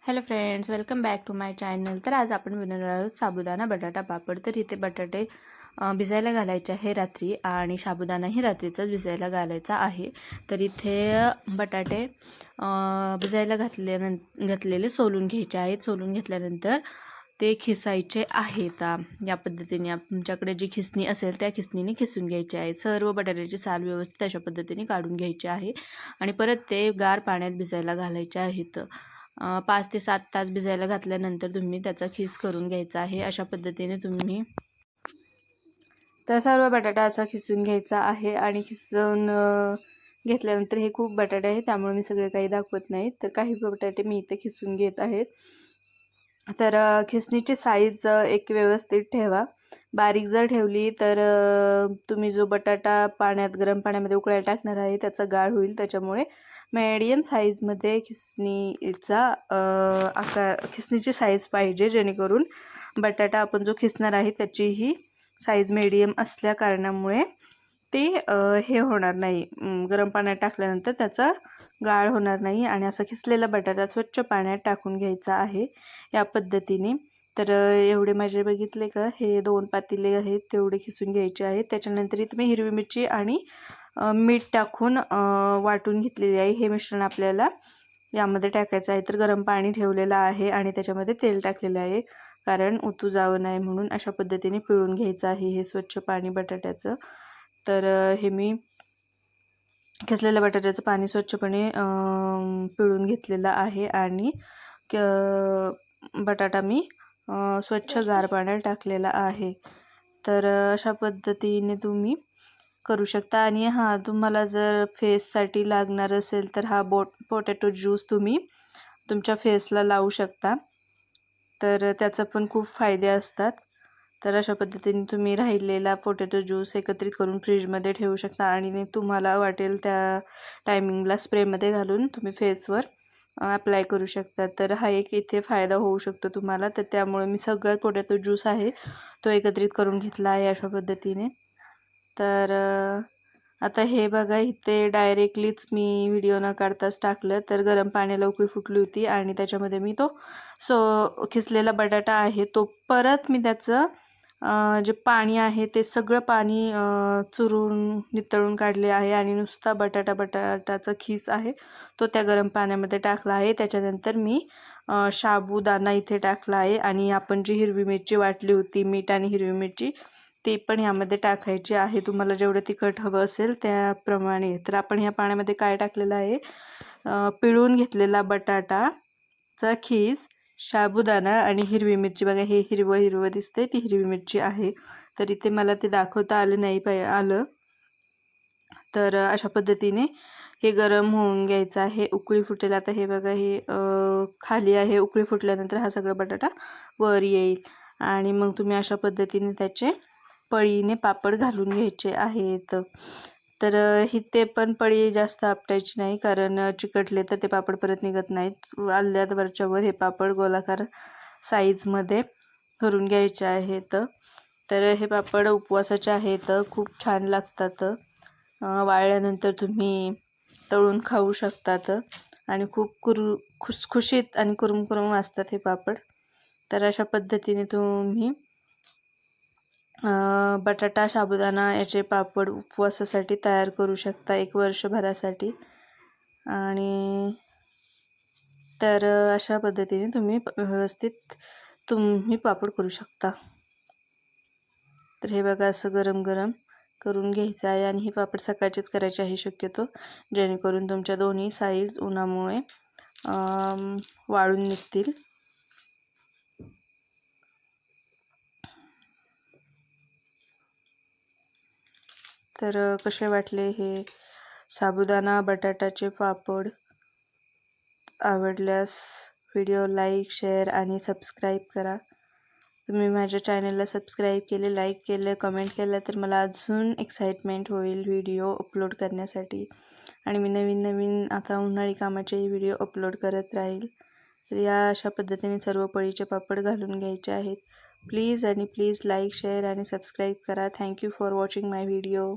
Hello friends, welcome back to my channel. तर आज आपण बनवणार आहोत साबुदाणा बटाटा पापड. तर इथे बटाटे भिजायला घालायचे आहे रात्री आणि साबुदाणाही रात्रीचाच भिजायला घालायचा आहे. तर इथे बटाटे भिजायला घातलेले सोलून घ्यायचे आहेत. सोलून घेतल्यानंतर ते खिसायचे आहेत. या पद्धतीने तुमच्याकडे जी खिसणी असेल त्या खिसणीने खिसून घ्यायचे आहे. सर्व बटाट्याची साल व्यवस्थित अशा पद्धतीने काढून घ्यायची आहे आणि परत ते गार पाण्यात भिजायला घालायचे आहेत. 5 ते 7 तास भिजायला घातल्यानंतर तुम्ही त्याचा खीस करून घ्यायचा आहे. अशा पद्धतीने तुम्ही तर सर्व बटाटा असा खिसून घ्यायचा आहे आणि खिसून घेतल्यानंतर हे खूप बटाटे आहे त्यामुळे मी सगळे काही दाखवत नाही. तर काही बटाटे मी इथे खिसून घेत आहेत. तर खिसणीची साईज एक व्यवस्थित ठेवा. बारीक जर ठेवली तर तुम्ही जो बटाटा गरम पाण्यामध्ये उकळायला टाकणार आहे त्याचा गाळ होईल. त्याच्यामुळे मीडियम साईजमध्ये खिसणीची साईज पाहिजे, जेणेकरून बटाटा आपण जो खिसणार आहे त्याचीही साईज मीडियम असल्या कारणामुळे ते हे होणार नाही, गरम पाण्यात टाकल्यानंतर त्याचा गाळ होणार नाही. आणि असा खिसलेला बटाटा स्वच्छ पाण्यात टाकून घ्यायचा आहे या पद्धतीने. तर एवढे माझे बघितले का, हे 2 पातेले आहेत तेवढे खिसून घ्यायचे आहेत. त्याच्यानंतर इथे मी हिरवी मिरची आणि मीठ टाकून वाटून घेतलेली आहे. हे मिश्रण आपल्याला यामध्ये टाकायचं आहे. तर गरम पाणी ठेवलेलं आहे आणि त्याच्यामध्ये तेल टाकलेलं आहे, कारण ओतू जावं नाही म्हणून. अशा पद्धतीने पिळून घ्यायचं आहे हे स्वच्छ पाणी बटाट्याचं. तर हे मी खिसलेल्या बटाट्याचं पाणी स्वच्छपणे पिळून घेतलेलं आहे आणि बटाटा मी स्वच्छ गार पाण्यात टाकलेला आहे. तर अशा पद्धतीने तुम्ही करू शकता. आणि हां, तुम्हाला जर फेससाठी लागणार असेल तर हा पोटॅटो ज्यूस तुम्ही तुमच्या फेसला लावू शकता. तर त्याचा पण खूप फायदे असतात. तर अशा पद्धतीने तुम्ही राहिलेला पोटॅटो ज्यूस एकत्रित करून फ्रीजमध्ये ठेवू शकता आणि तुम्हाला वाटेल त्या टायमिंगला स्प्रेमध्ये घालून तुम्ही फेसवर अप्लाय करू शकता. तर हा एक इथे फायदा होऊ शकतो तुम्हाला. तर त्यामुळे मी सगळा पोटॅटो ज्यूस आहे तो एकत्रित करून घेतला आहे अशा पद्धतीने. तर आता हे बघा, इथे डायरेक्टलीच मी व्हिडिओ न काढताच टाकलं. तर गरम पाण्याला उकळी फुटली होती आणि त्याच्यामध्ये मी तो खिसलेला बटाटा आहे तो परत मी त्याचं जे पाणी आहे ते सगळं पाणी चुरून नितळून काढले आहे आणि नुसता बटाटाचा खीस आहे तो त्या गरम पाण्यामध्ये टाकला आहे. त्याच्यानंतर मी साबुदाणा इथे टाकला आहे आणि आपण जी हिरवी मिरची वाटली होती, मीठ आणि हिरवी मिरची, ते पण यामध्ये टाकायचे आहे. तुम्हाला जेवढं तिखट हवं असेल त्याप्रमाणे. तर आपण ह्या पाण्यामध्ये काय टाकलेलं आहे, पिळून घेतलेला बटाटाचा खीस, साबुदाणा आणि हिरवी मिरची. बघा, हे हिरवं हिरवं दिसतंय, ती हिरवी मिरची आहे. तर इथे मला ते दाखवता आलं नाही आलं. तर अशा पद्धतीने हे गरम होऊन घ्यायचं आहे. उकळी फुटेल. आता हे बघा, हे खाली आहे. उकळी फुटल्यानंतर हा सगळा बटाटा वर येईल आणि मग तुम्ही अशा पद्धतीने त्याचे पळीने पापड घालून घ्यायचे आहेत. तर ते पण पळी जास्त आपटायची नाही, कारण चिकटले तर ते पापड परत निघत नाहीत. वरच्या वर हे पापड गोलाकार साईजमध्ये करून घ्यायचे आहेत. तर हे पापड उपवासाचे आहेत, खूप छान लागतात. वाळल्यानंतर तुम्ही तळून खाऊ शकतात आणि खूप खुसखुशीत आणि कुरम असतात हे पापड. तर अशा पद्धतीने तुम्ही बटाटा साबुदाणा याचे पापड उपवासासाठी तयार करू शकता 1 वर्षभरासाठी. आणि तर अशा पद्धतीने तुम्ही व्यवस्थित पापड करू शकता. तर हे बघा, असं गरम गरम करून घ्यायचं आहे आणि हे पापड सकाळचेच करायचे आहे शक्यतो, जेणेकरून तुमच्या दोन्ही साईड्स उन्हामुळे वाळून निघतील. तर कसे वाटले हे साबुदाणा बटाटाचे पापड? आवडल्यास व्हिडिओ लाईक, शेअर आणि सबस्क्राईब करा. तुम्ही माझ्या चॅनलला सबस्क्राईब केले, लाईक केलं, कमेंट केलं तर मला अजून एक्साइटमेंट होईल व्हिडिओ अपलोड करण्यासाठी. आणि मी नवीन आता उन्हाळी कामाचे व्हिडिओ अपलोड करत राहील. तर या अशा पद्धतीने सर्व पळीचे पापड घालून घ्यायचे आहेत. प्लीज लाईक, शेअर आणि सबस्क्राईब करा. Thank you for watching my video.